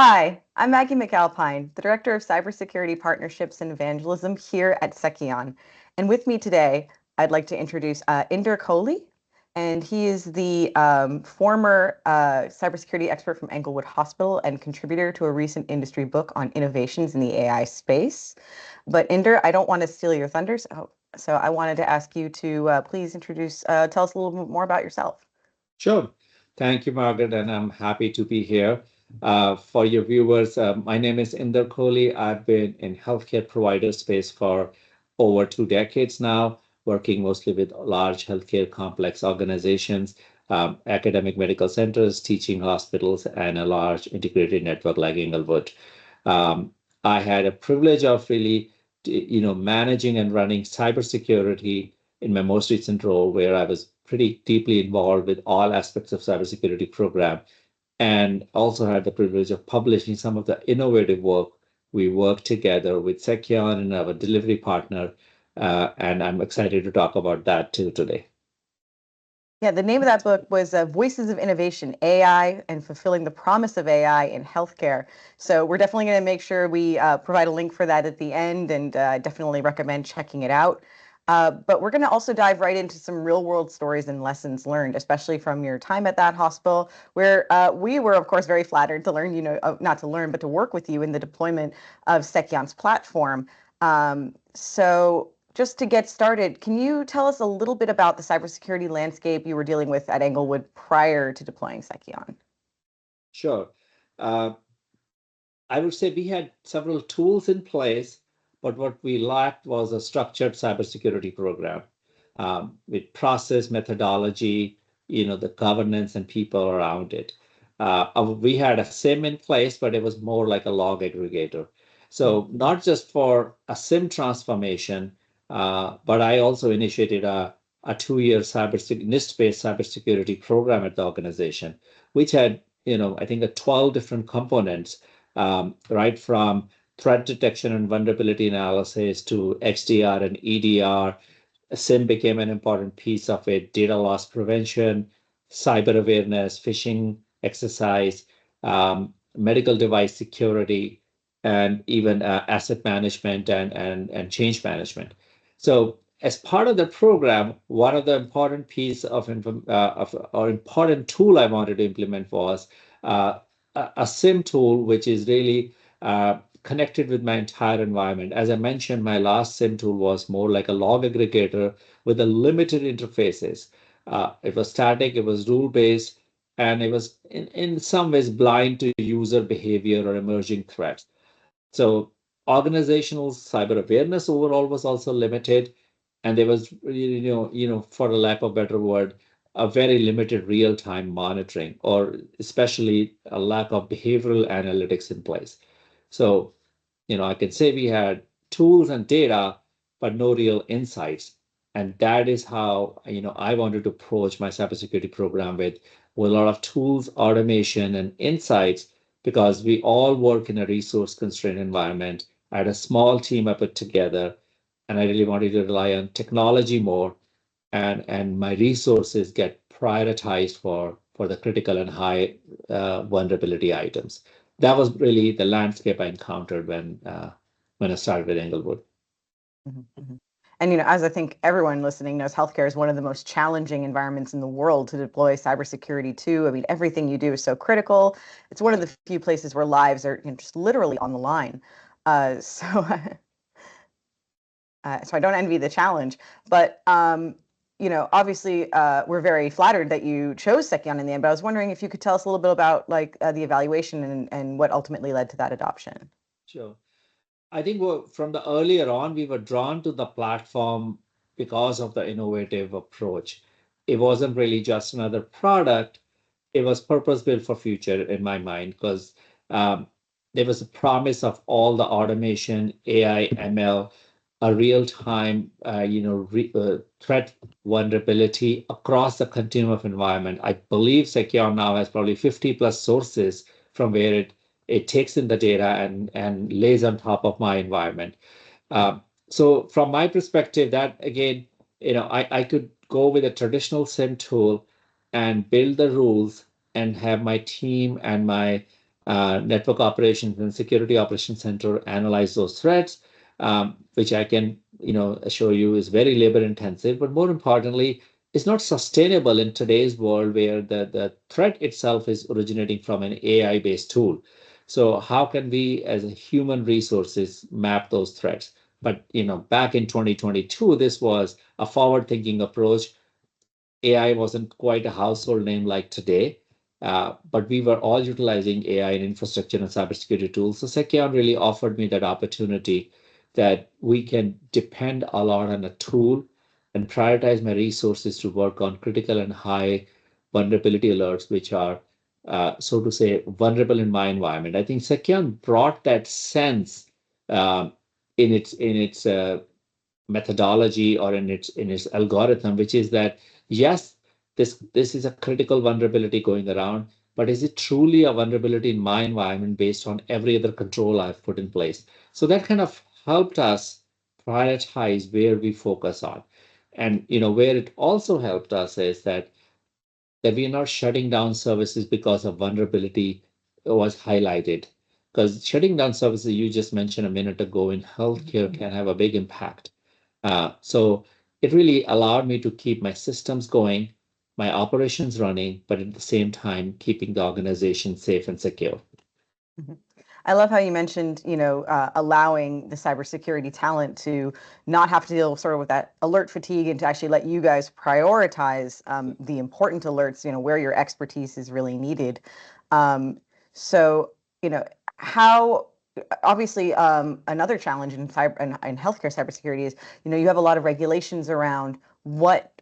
Hi, I'm Maggie MacAlpine, the Director of Cybersecurity Partnerships and Evangelism here at Seceon. And with me today, I'd like to introduce Inder Kohli, and he is the former cybersecurity expert from Englewood Hospital and contributor to a recent industry book on innovations in the AI space. But Inder, I don't want to steal your thunder, so I wanted to ask you to please tell us a little bit more about yourself. Sure. Thank you, Margaret, and I'm happy to be here. For your viewers, my name is Inder Kohli. I've been in healthcare provider space for over 2 decades now, working mostly with large healthcare complex organizations, academic medical centers, teaching hospitals, and a large integrated network like Englewood. I had a privilege of really, managing and running cybersecurity in my most recent role, where I was pretty deeply involved with all aspects of cybersecurity program, and also had the privilege of publishing some of the innovative work. We work together with Seceon and our delivery partner, and I'm excited to talk about that too today. Yeah, the name of that book was Voices of Innovation, AI and Fulfilling the Promise of AI in Healthcare. So we're definitely going to make sure we provide a link for that at the end, and definitely recommend checking it out. But we're going to also dive right into some real world stories and lessons learned, especially from your time at that hospital, where we were, of course, very flattered to learn, not to learn, but to work with you in the deployment of Seceon's platform. So just to get started, can you tell us a little bit about the cybersecurity landscape you were dealing with at Englewood prior to deploying Seceon? Sure. Uh, I would say we had several tools in place, but what we lacked was a structured cybersecurity program with process, methodology, the governance and people around it. We had a SIM in place, but it was more like a log aggregator. So not just for a SIM transformation, but I also initiated a 2-year NIST-based cybersecurity program at the organization, which had, I think, 12 different components, right from threat detection and vulnerability analysis to XDR and EDR. SIM became an important piece of it, data loss prevention, cyber awareness, phishing exercise, medical device security, and even asset management and change management. So as part of the program, one of the important piece of or important tool I wanted to implement was a SIM tool, which is really connected with my entire environment. As I mentioned, my last SIM tool was more like a log aggregator with a limited interfaces. It was static, it was rule-based, and it was in some ways blind to user behavior or emerging threats. So organizational cyber awareness overall was also limited, and there was, for a lack of a better word, a very limited real-time monitoring, or especially a lack of behavioral analytics in place. So, I can say we had tools and data, but no real insights. And that is how, I wanted to approach my cybersecurity program with a lot of tools, automation, and insights, because we all work in a resource constrained environment. I had a small team I put together, and I really wanted to rely on technology more, and my resources get prioritized for the critical and high vulnerability items. That was really the landscape I encountered when I started with Englewood. Mm-hmm. And as I think everyone listening knows, healthcare is one of the most challenging environments in the world to deploy cybersecurity to. I mean, everything you do is so critical. It's one of the few places where lives are just literally on the line. So, so I don't envy the challenge. But obviously, we're very flattered that you chose Seceon in the end. But I was wondering if you could tell us a little bit about the evaluation and what ultimately led to that adoption. Sure. I think from the earlier on, we were drawn to the platform because of the innovative approach. It wasn't really just another product. It was purpose built for future in my mind, because um, there was a promise of all the automation, AI, ML, a real time, threat vulnerability across the continuum of environment. I believe Secure now has probably 50 plus sources from where it takes in the data and lays on top of my environment. So from my perspective, that again, I could go with a traditional SIM tool and build the rules and have my team and my network operations and security operations center analyze those threats, which I can, assure you is very labor intensive, but more importantly, it's not sustainable in today's world where the threat itself is originating from an AI-based tool. So how can we, as a human resources, map those threats? But back in 2022, this was a forward-thinking approach. AI wasn't quite a household name like today, but we were all utilizing AI in infrastructure and cybersecurity tools. So Seceon really offered me that opportunity that we can depend a lot on a tool and prioritize my resources to work on critical and high vulnerability alerts, which are, so to say, vulnerable in my environment. I think Seceon brought that sense in its methodology or in its algorithm, which is that yes, this is a critical vulnerability going around, but is it truly a vulnerability in my environment based on every other control I've put in place? So that kind of helped us prioritize where we focus on. And where it also helped us is that we are not shutting down services because of vulnerability was highlighted. Because shutting down services you just mentioned a minute ago in healthcare can have a big impact. So it really allowed me to keep my systems going, my operations running, but at the same time keeping the organization safe and secure. Mhm. I love how you mentioned, allowing the cybersecurity talent to not have to deal sort of with that alert fatigue and to actually let you guys prioritize the important alerts, where your expertise is really needed. Um, so, how obviously another challenge in in healthcare cybersecurity is, you have a lot of regulations around what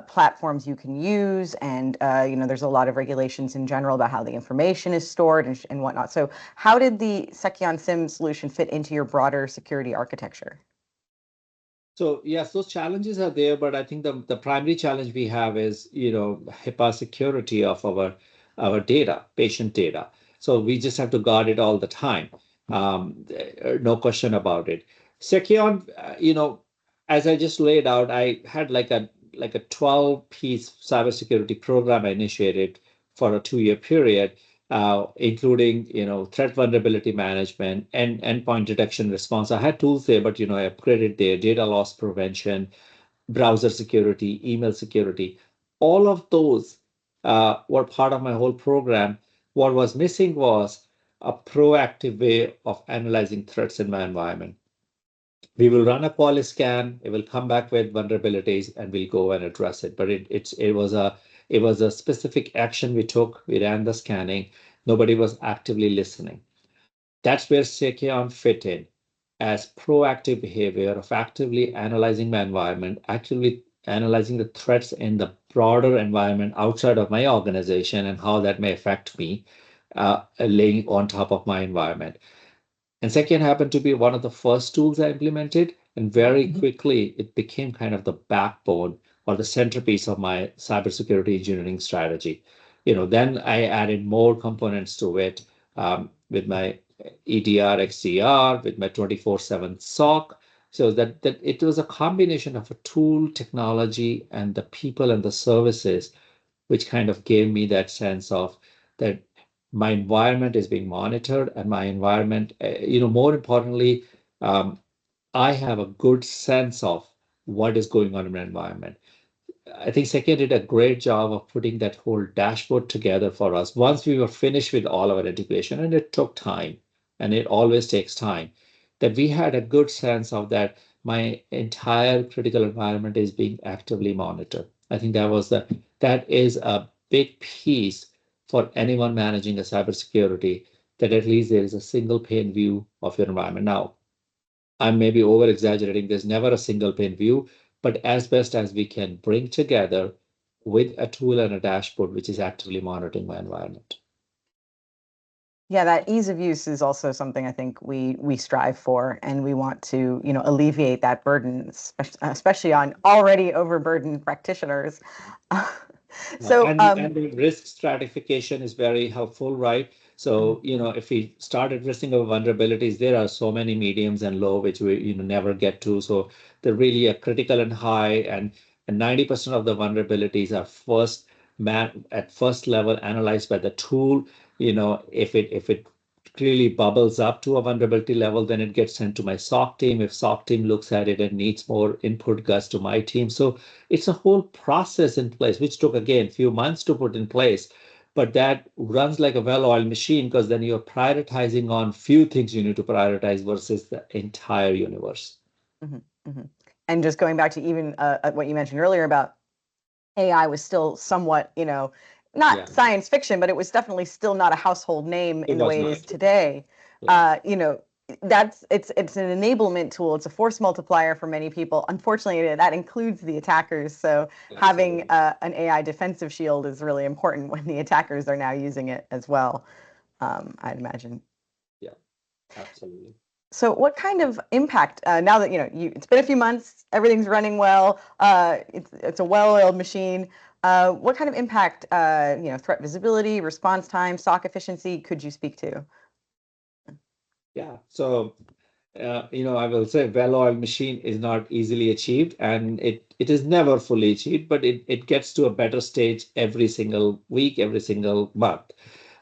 platforms you can use, and there's a lot of regulations in general about how the information is stored and whatnot. So how did the Seceon SIM solution fit into your broader security architecture? So yes, those challenges are there, but I think the primary challenge we have is, HIPAA security of our data, patient data. So we just have to guard it all the time. No question about it. Seceon, as I just laid out, I had like a 12-piece cybersecurity program I initiated for a 2-year period, including threat vulnerability management and endpoint detection response. I had tools there, but I upgraded their data loss prevention, browser security, email security. All of those were part of my whole program. What was missing was a proactive way of analyzing threats in my environment. We will run a quality scan, it will come back with vulnerabilities, and we'll go and address it. But it was a specific action we took. We ran the scanning. Nobody was actively listening. That's where Seceon fit in as proactive behavior of actively analyzing my environment, actively analyzing the threats in the broader environment outside of my organization and how that may affect me, laying on top of my environment. And Seceon happened to be one of the first tools I implemented, and very quickly it became kind of the backbone or the centerpiece of my cybersecurity engineering strategy. Then I added more components to it, with my EDR, XDR, with my 24/7 SOC. So that it was a combination of a tool, technology, and the people and the services, which kind of gave me that sense of that my environment is being monitored and my environment, more importantly, I have a good sense of what is going on in my environment. I think Second did a great job of putting that whole dashboard together for us once we were finished with all our integration, and it took time, and it always takes time, that we had a good sense of that my entire critical environment is being actively monitored. I think that is a big piece for anyone managing a cybersecurity, that at least there is a single pane view of your environment. Now, I'm maybe over exaggerating. There's never a single pane view, but as best as we can bring together with a tool and a dashboard which is actively monitoring my environment. Yeah, that ease of use is also something I think we strive for, and we want to, alleviate that burden, especially on already overburdened practitioners. So, And the risk stratification is very helpful, right? So, if we start addressing our vulnerabilities, there are so many mediums and low which we never get to. So they're really a critical and high, and 90% of the vulnerabilities are at first level analyzed by the tool. If it clearly bubbles up to a vulnerability level, then it gets sent to my SOC team. If SOC team looks at it and needs more input, goes to my team. So it's a whole process in place, which took, again, a few months to put in place. But that runs like a well-oiled machine, because then you're prioritizing on few things you need to prioritize versus the entire universe. And just going back to even what you mentioned earlier about AI was still somewhat, not science fiction, but it was definitely still not a household name in the way it is today. It's an enablement tool. It's a force multiplier for many people. Unfortunately, that includes the attackers. So having an AI defensive shield is really important when the attackers are now using it as well, I'd imagine. Yeah, absolutely. So what kind of impact, now that, it's been a few months, everything's running well, it's a well-oiled machine, what kind of impact, threat visibility, response time, SOC efficiency could you speak to? Yeah, so, I will say well-oiled machine is not easily achieved, and it is never fully achieved, but it gets to a better stage every single week, every single month.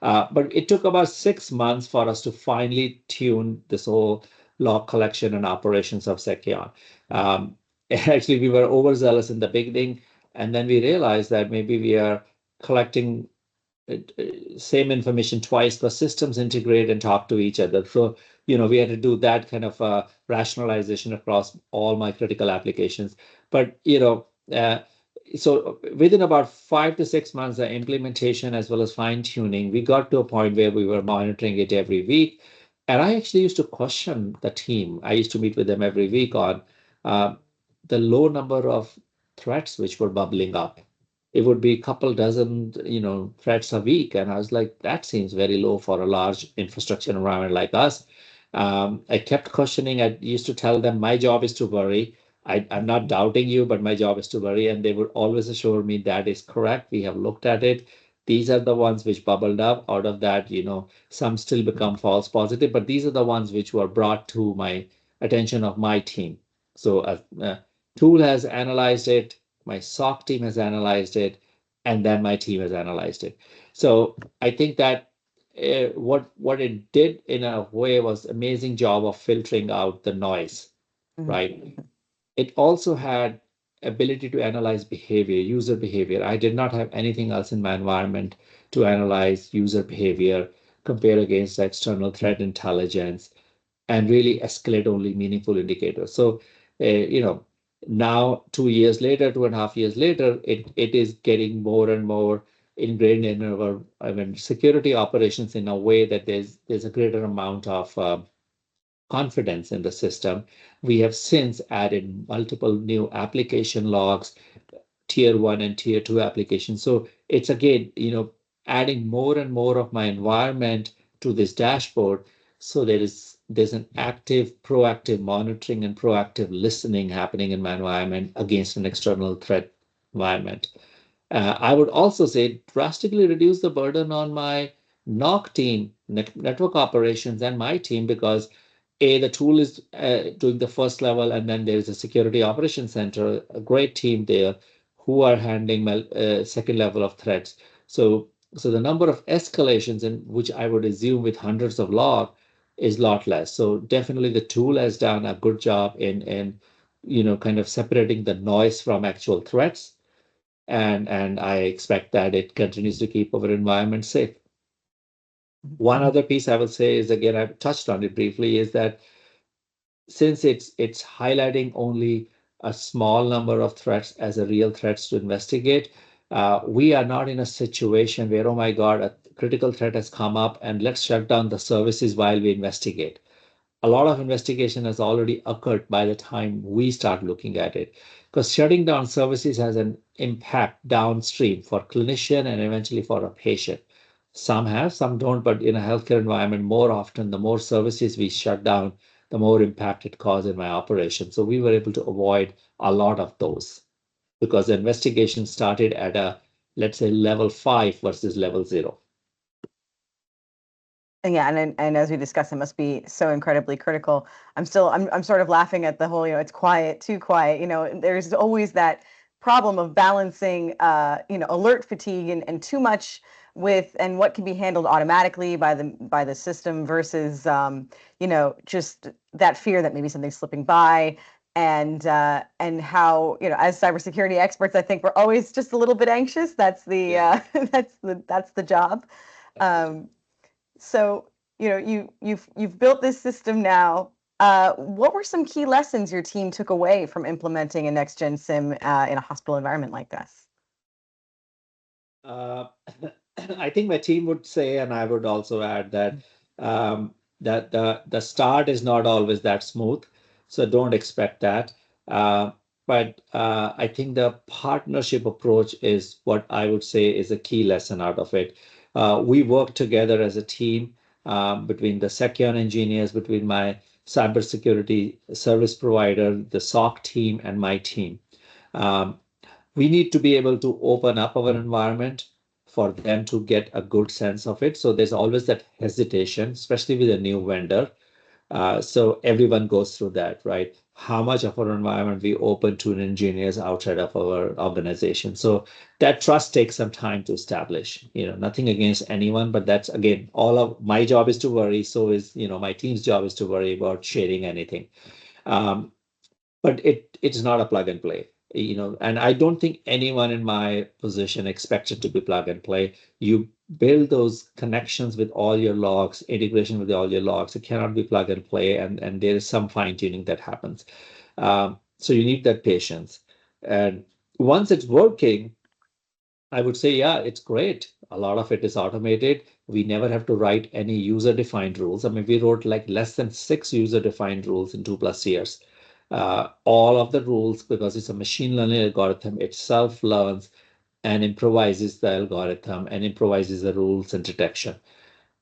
But it took about 6 months for us to finally tune this whole log collection and operations of Seceon. Actually, we were overzealous in the beginning, and then we realized that maybe we are collecting same information twice, because systems integrate and talk to each other. So, we had to do that kind of rationalization across all my critical applications. But, so within about 5 to 6 months of implementation as well as fine tuning, we got to a point where we were monitoring it every week. And I actually used to question the team. I used to meet with them every week on the low number of threats which were bubbling up. It would be a couple dozen, threats a week. And I was like, that seems very low for a large infrastructure environment like us. I kept questioning. I used to tell them my job is to worry. I'm not doubting you, but my job is to worry. And they would always assure me that is correct. We have looked at it. These are the ones which bubbled up. Out of that, some still become false positive, but these are the ones which were brought to my attention of my team. So a tool has analyzed it, my SOC team has analyzed it, and then my team has analyzed it. So I think that what it did in a way was amazing job of filtering out the noise, right? It also had ability to analyze behavior, user behavior. I did not have anything else in my environment to analyze user behavior, compare against external threat intelligence, and really escalate only meaningful indicators. So, now 2 years later, 2.5 years later, it is getting more and more ingrained in our security operations in a way that there's a greater amount of confidence in the system. We have since added multiple new application logs, tier 1 and tier 2 applications. So it's again, adding more and more of my environment to this dashboard. So there's an active, proactive monitoring and proactive listening happening in my environment against an external threat environment. I would also say drastically reduce the burden on my NOC team, network operations, and my team, because the tool is doing the first level, and then there's a security operations center, a great team there who are handling second level of threats. So the number of escalations, in which I would assume with hundreds of log, is a lot less. So definitely the tool has done a good job in kind of separating the noise from actual threats. And I expect that it continues to keep our environment safe. One other piece I will say is, again, I've touched on it briefly, is that since it's highlighting only a small number of threats as a real threats to investigate, we are not in a situation where, oh my God, a critical threat has come up and let's shut down the services while we investigate. A lot of investigation has already occurred by the time we start looking at it, because shutting down services has an impact downstream for clinician and eventually for a patient. Some have, some don't, but in a healthcare environment, more often, the more services we shut down, the more impact it causes in my operation. So we were able to avoid a lot of those because the investigation started at let's say, level 5 versus level 0. Yeah, and as we discussed, it must be so incredibly critical. I'm sort of laughing at the whole, it's quiet, too quiet. There's always that problem of balancing, alert fatigue and too much with and what can be handled automatically by the system versus just that fear that maybe something's slipping by, and how, as cybersecurity experts, I think we're always just a little bit anxious. That's the that's the job. Um, so you've built this system now. What were some key lessons your team took away from implementing a next gen SIM in a hospital environment like this? Uh, I think my team would say, and I would also add that that the start is not always that smooth, so don't expect that. But I think the partnership approach is what I would say is a key lesson out of it. We work together as a team between the Seceon engineers, between my cybersecurity service provider, the SOC team, and my team. Um, we need to be able to open up our environment for them to get a good sense of it. So there's always that hesitation, especially with a new vendor. So everyone goes through that, right? How much of our environment we open to engineers outside of our organization. So that trust takes some time to establish. Nothing against anyone, but that's again, all of my job is to worry. So is, my team's job is to worry about sharing anything. Um, but it's not a plug and play, and I don't think anyone in my position expects it to be plug and play. You build those connections with all your logs, integration with all your logs. It cannot be plug and play, and there is some fine tuning that happens. So you need that patience, and once it's working, I would say, yeah, it's great. A lot of it is automated. We never have to write any user-defined rules. I mean, we wrote like less than 6 user-defined rules in 2+ years. All of the rules, because it's a machine learning algorithm, it self-learns and improvises the algorithm and improvises the rules and detection.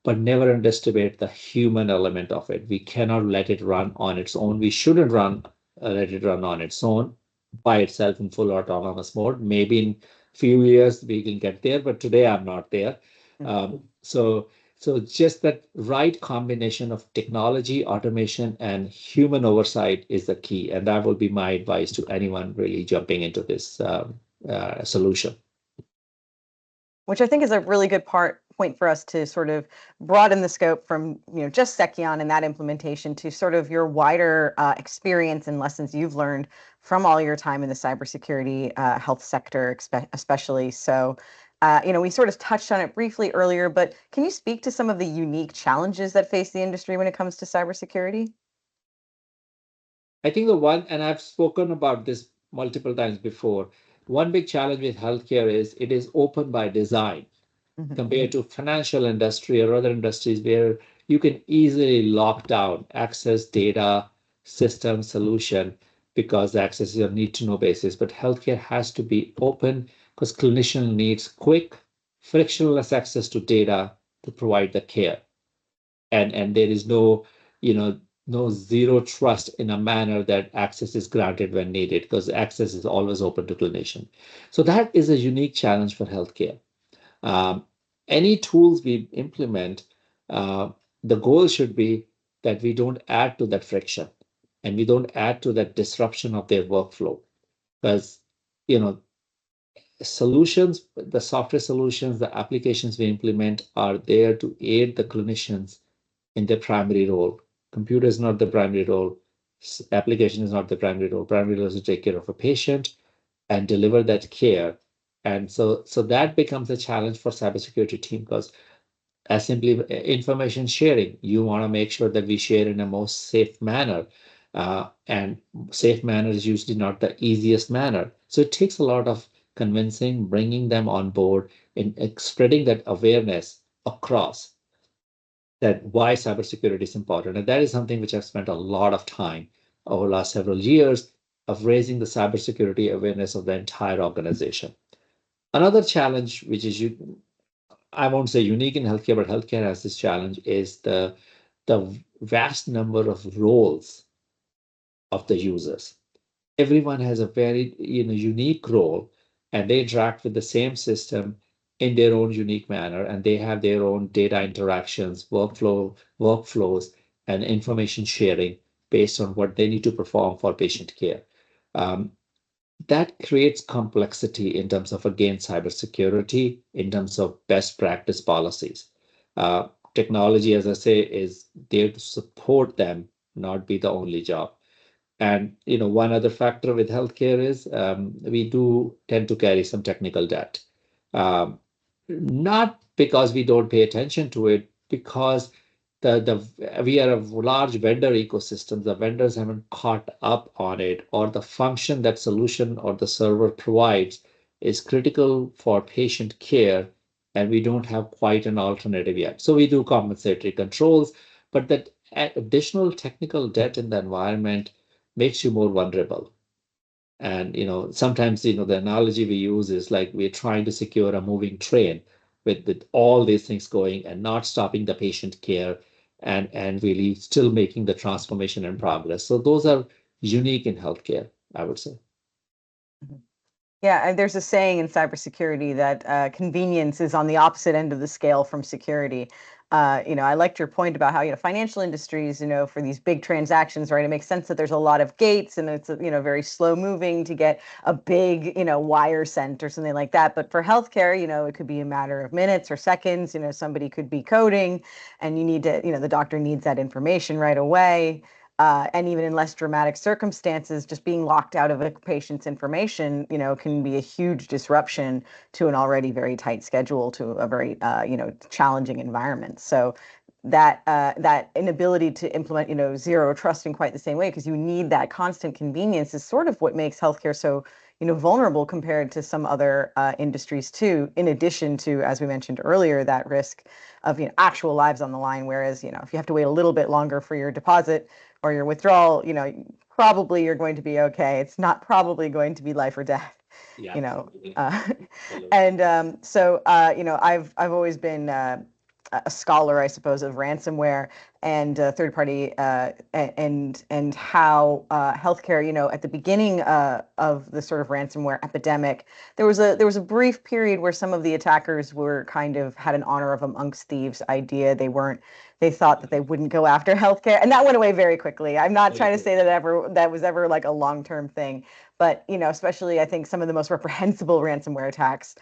But never underestimate the human element of it. We cannot let it run on its own. We shouldn't let it run on its own by itself in full autonomous mode. Maybe in few years we can get there, but today I'm not there. So just that right combination of technology, automation, and human oversight is the key, and that will be my advice to anyone really jumping into this solution. Which I think is a really good point for us to sort of broaden the scope from just Seceon and that implementation to sort of your wider experience and lessons you've learned from all your time in the cybersecurity health sector, especially. So, we sort of touched on it briefly earlier, but can you speak to some of the unique challenges that face the industry when it comes to cybersecurity? I think the one, and I've spoken about this multiple times before, one big challenge with healthcare is it is open by design compared to financial industry or other industries where you can easily lock down access, data, system, solution, because the access is on need to know basis. But healthcare has to be open because clinician needs quick, frictionless access to data to provide the care. And there is no zero trust in a manner that access is granted when needed, because access is always open to clinician. So that is a unique challenge for healthcare. Um, any tools we implement, the goal should be that we don't add to that friction and we don't add to that disruption of their workflow. Because, solutions, the software solutions, the applications we implement are there to aid the clinicians in their primary role. Computer is not the primary role. Application is not the primary role. Primary role is to take care of a patient and deliver that care. And so that becomes a challenge for cybersecurity team, because as simply information sharing, you want to make sure that we share in a most safe manner. And safe manner is usually not the easiest manner. So it takes a lot of convincing, bringing them on board, and spreading that awareness across that why cybersecurity is important. And that is something which I've spent a lot of time over the last several years of raising the cybersecurity awareness of the entire organization. Another challenge, which is I won't say unique in healthcare, but healthcare has this challenge, is the vast number of roles of the users. Everyone has a very unique role, and they interact with the same system in their own unique manner, and they have their own data interactions, workflows, and information sharing based on what they need to perform for patient care. Um, that creates complexity in terms of, again, cybersecurity, in terms of best practice policies. Technology, as I say, is there to support them, not be the only job. And one other factor with healthcare is we do tend to carry some technical debt. Um, Not because we don't pay attention to it, because we are a large vendor ecosystem. The vendors haven't caught up on it, or the function that solution or the server provides is critical for patient care, and we don't have quite an alternative yet. So we do compensatory controls, but that additional technical debt in the environment makes you more vulnerable. And sometimes the analogy we use is like we're trying to secure a moving train with all these things going and not stopping the patient care, and really still making the transformation and progress. So those are unique in healthcare, I would say. Yeah, and there's a saying in cybersecurity that convenience is on the opposite end of the scale from security. I liked your point about how, financial industries, for these big transactions, right? It makes sense that there's a lot of gates and it's, very slow moving to get a big, wire sent or something like that. But for healthcare, it could be a matter of minutes or seconds. Somebody could be coding and you need to, the doctor needs that information right away. And even in less dramatic circumstances, just being locked out of a patient's information, can be a huge disruption to an already very tight schedule, to a very, challenging environment. So that inability to implement, zero trust in quite the same way, because you need that constant convenience, is sort of what makes healthcare so, vulnerable compared to some other industries too. In addition to, as we mentioned earlier, that risk of, actual lives on the line. Whereas, if you have to wait a little bit longer for your deposit or your withdrawal, probably you're going to be okay. It's not probably going to be life or death, Yeah, you know. absolutely. Uh, Absolutely. and so, I've always been a scholar, I suppose, of ransomware and third party and how healthcare, at the beginning of the sort of ransomware epidemic, there was a brief period where some of the attackers were kind of had an honor of amongst thieves idea. They thought that they wouldn't go after healthcare, and that went away very quickly. I'm not Very trying to good. say that was ever like a long-term thing, but especially I think some of the most reprehensible ransomware attacks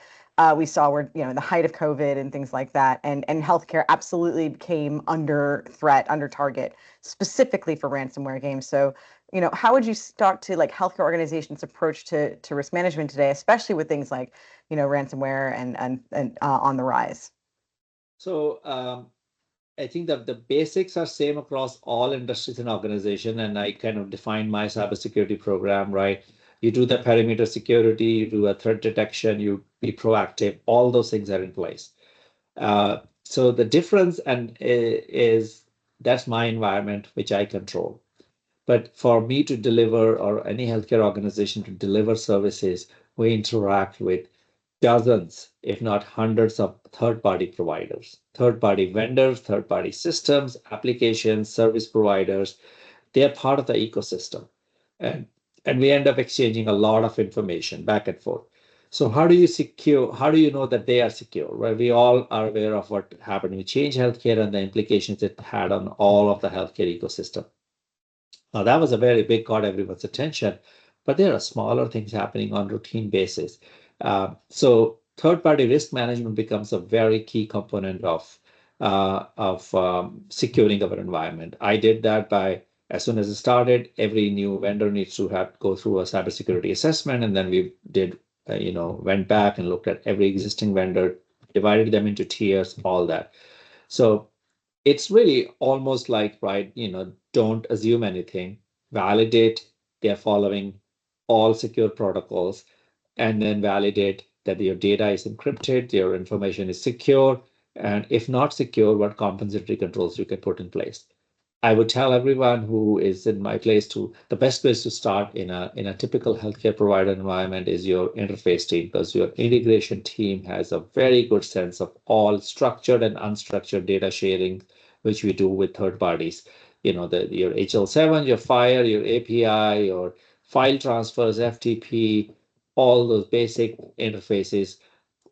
we saw were, in the height of COVID and things like that, and healthcare absolutely became under threat, under target, specifically for ransomware games. So, how would you talk to like healthcare organizations' approach to risk management today, especially with things like, ransomware and on the rise? So I think that the basics are same across all industries and organization. And I kind of define my cybersecurity program, right? You do the perimeter security, you do a threat detection, you be proactive. All those things are in place. So the difference is that's my environment, which I control. But for me to deliver, or any healthcare organization to deliver services, we interact with dozens, if not hundreds of third-party providers, third-party vendors, third-party systems, applications, service providers. They are part of the ecosystem. And, and we end up exchanging a lot of information back and forth. So how do you know that they are secure? Right? We all are aware of what happened with Change Healthcare and the implications it had on all of the healthcare ecosystem. Now, that was a very big, got everyone's attention, but there are smaller things happening on routine basis. So third-party risk management becomes a very key component of securing our environment. I did that by, as soon as it started, every new vendor needs to have go through a cybersecurity assessment, and then we did, went back and looked at every existing vendor, divided them into tiers, all that. So it's really almost like, right, don't assume anything, validate they're following all secure protocols, and then validate that your data is encrypted, your information is secure, and if not secure, what compensatory controls you can put in place. I would tell everyone who is in my place to the best place to start in a typical healthcare provider environment is your interface team, because your integration team has a very good sense of all structured and unstructured data sharing, which we do with third parties. Your HL7, your FHIR, your API, your file transfers, FTP, all those basic interfaces.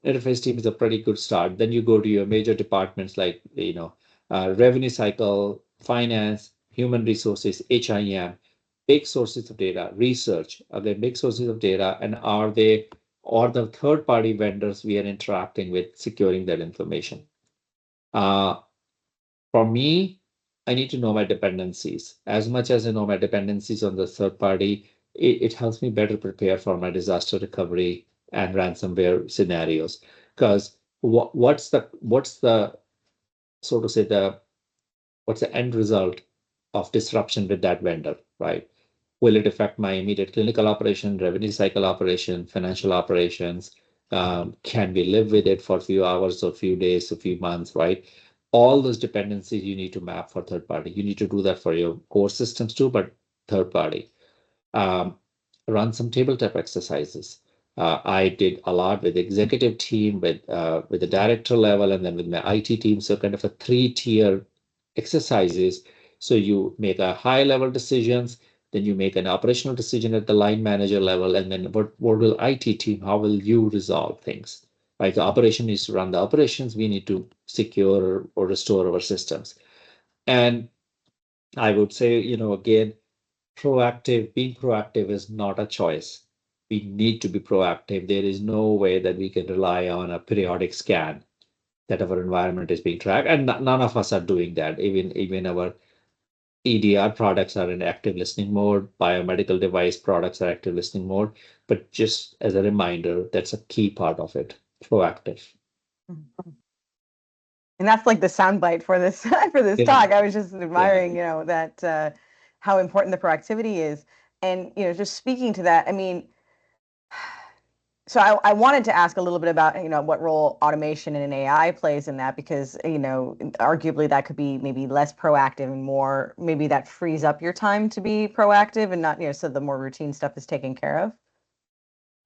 Interface team is a pretty good start. Then you go to your major departments like revenue cycle, finance, human resources, HIM. big sources of data? Research, are they big sources of data, and are they or the third-party vendors we are interacting with securing that information? For me, I need to know my dependencies. As much as I know my dependencies on the third party, it helps me better prepare for my disaster recovery and ransomware scenarios. Because what's the so to say what's the end result of disruption with that vendor, right? Will it affect my immediate clinical operation, revenue cycle operation, financial operations? Can we live with it for a few hours or a few days, a few months, right? All those dependencies you need to map for third party. You need to do that for your core systems too, but third party. Um, Run some tabletop exercises. I did a lot with the executive team, with the director level, and then with my IT team. So kind of a three-tier exercises. So you make a high-level decisions, then you make an operational decision at the line manager level, and then what will IT team, how will you resolve things? Right? The operation needs to run the operations. We need to secure or restore our systems. And I would say, again, being proactive is not a choice. We need to be proactive. There is no way that we can rely on a periodic scan that our environment is being tracked. And none of us are doing that. Even our EDR products are in active listening mode, biomedical device products are active listening mode. But just as a reminder, that's a key part of it, proactive. Mhm. And that's like the soundbite for this for this Yeah. talk. I was just Yeah. admiring, that how important the proactivity is. And just speaking to that, I mean, so I wanted to ask a little bit about, what role automation and AI plays in that, because, arguably that could be maybe less proactive and more, maybe that frees up your time to be proactive and not, so the more routine stuff is taken care of.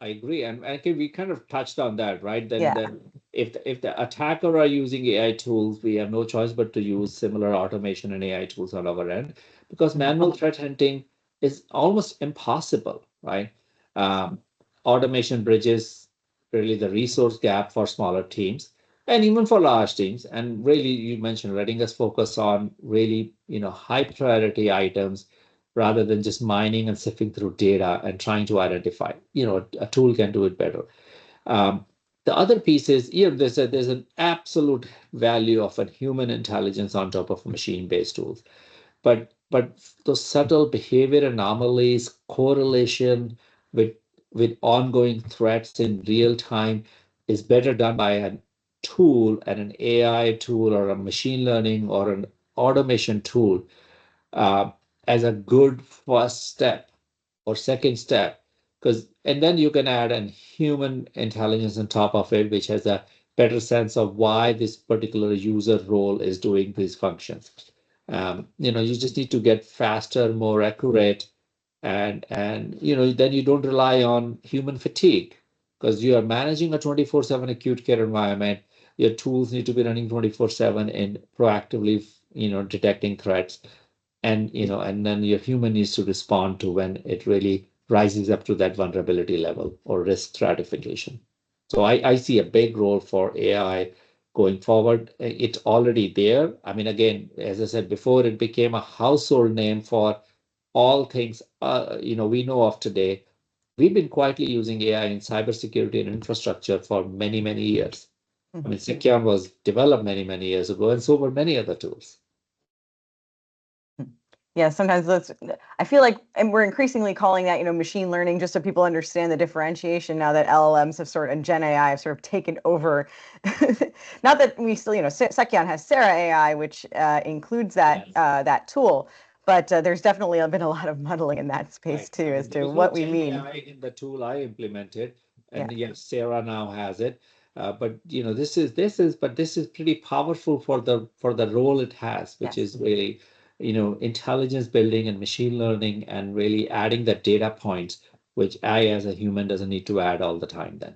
I agree, and I think we kind of touched on that, right? Then, Yeah. then if the attacker are using AI tools, we have no choice but to use similar automation and AI tools on our end, because manual threat hunting is almost impossible, right? Um, Automation bridges really the resource gap for smaller teams and even for large teams. And really, you mentioned letting us focus on really, high priority items rather than just mining and sifting through data and trying to identify. A tool can do it better. Um, the other piece is, there's an absolute value of a human intelligence on top of machine-based tools. But those subtle behavior anomalies, correlation with ongoing threats in real time is better done by a tool and an AI tool or a machine learning or an automation tool uh, as a good first step or second step, and then you can add an human intelligence on top of it, which has a better sense of why this particular user role is doing these functions. You just need to get faster, more accurate, and then you don't rely on human fatigue, because you are managing a 24/7 acute care environment. Your tools need to be running 24/7 and proactively detecting threats, and then your human needs to respond to when it really rises up to that vulnerability level or risk stratification. So I see a big role for AI going forward. It's already there. I mean, again, as I said before, it became a household name for all things we know of today. We've been quietly using AI in cybersecurity and infrastructure for many, many years. I mean, Seceon was developed many, many years ago, and so were many other tools. Yeah, sometimes I feel like, and we're increasingly calling that, machine learning, just so people understand the differentiation now that LLMs have and Gen AI have sort of taken over. Not that we still, Seceon has Sarah AI, which includes that tool, but there's definitely been a lot of muddling in that space Right. too, I as mean, there to was no what we Gen mean. AI in the tool I implemented, Yeah. and yes, Sarah now has it. But this is pretty powerful for the role it has, which Yes. is really, intelligence building and machine learning, and really adding the data points, which I as a human doesn't need to add all the time then.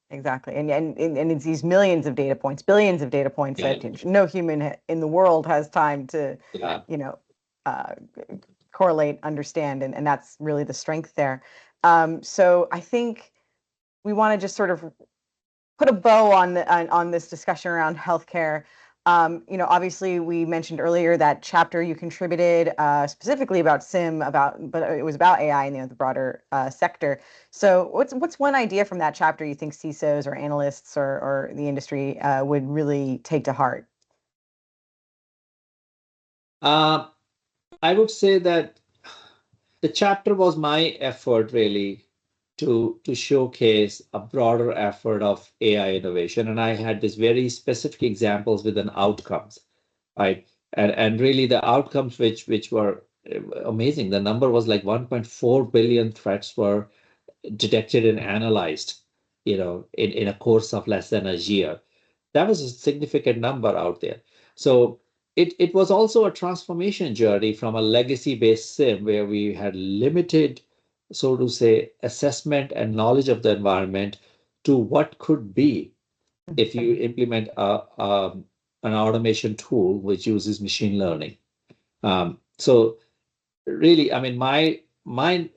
Exactly. And it's these millions of data points, billions of data points Yeah. that no human in the world has time to, Yeah. uh, correlate, understand, and that's really the strength there. So I think we want to just sort of put a bow on this discussion around healthcare. Obviously we mentioned earlier that chapter you contributed specifically about SIM, but it was about AI and the broader sector. So what's one idea from that chapter you think CISOs or analysts or the industry would really take to heart? I would say that the chapter was my effort really to showcase a broader effort of AI innovation. And I had these very specific examples with an outcomes, right? And really the outcomes which were amazing. The number was like 1.4 billion threats were detected and analyzed, in a course of less than a year. That was a significant number out there. So it was also a transformation journey from a legacy-based SIM where we had limited, so to say, assessment and knowledge of the environment to what could be if you implement an automation tool which uses machine learning. So really, I mean, my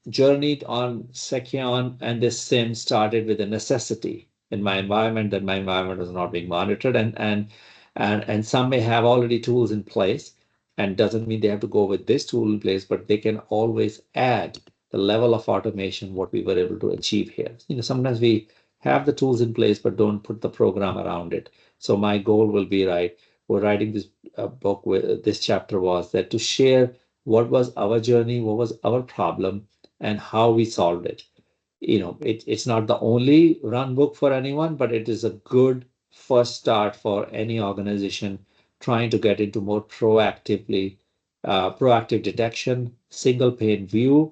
journey on Seceon and this SIM started with a necessity in my environment that my environment was not being monitored, and some may have already tools in place, and doesn't mean they have to go with this tool in place, but they can always add the level of automation what we were able to achieve here. Sometimes we have the tools in place but don't put the program around it. So my goal will be, right, we're writing this book with this chapter was that to share what was our journey, what was our problem, and how we solved it. It's not the only run book for anyone, but it is a good first start for any organization trying to get into more proactive detection, single pane view,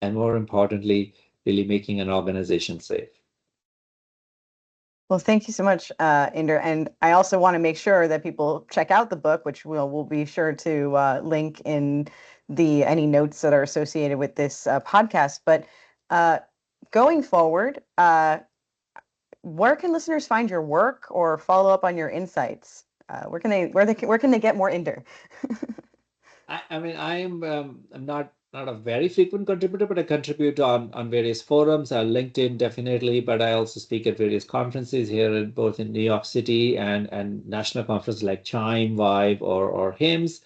and more importantly, really making an organization safe. Well, thank you so much, Inder. And I also want to make sure that people check out the book, which we'll be sure to link in any notes that are associated with this podcast. But going forward, where can listeners find your work or follow up on your insights? Where can they get more Inder? I mean, I'm not a very frequent contributor, but I contribute on various forums, LinkedIn definitely, but I also speak at various conferences here both in New York City and national conferences like Chime, Vibe, or HIMSS.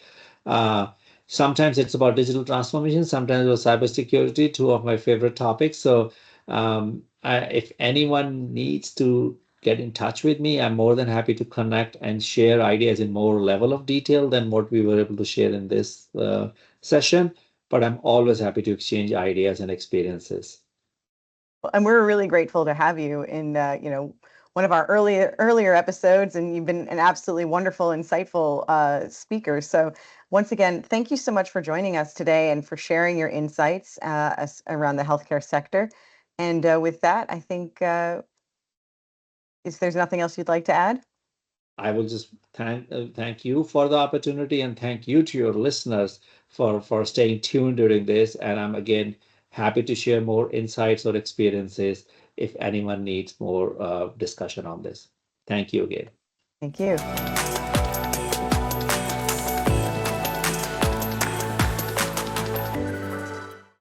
Sometimes it's about digital transformation, sometimes about cybersecurity, two of my favorite topics. So if anyone needs to get in touch with me, I'm more than happy to connect and share ideas in more level of detail than what we were able to share in this session. But I'm always happy to exchange ideas and experiences. And we're really grateful to have you in, one of our earlier episodes, and you've been an absolutely wonderful, insightful speaker. So once again, thank you so much for joining us today and for sharing your insights around the healthcare sector. And with that, I think, if there's nothing else you'd like to add? I will just thank you for the opportunity and thank you to your listeners for staying tuned during this. And I'm again happy to share more insights or experiences if anyone needs more discussion on this. Thank you again. Thank you.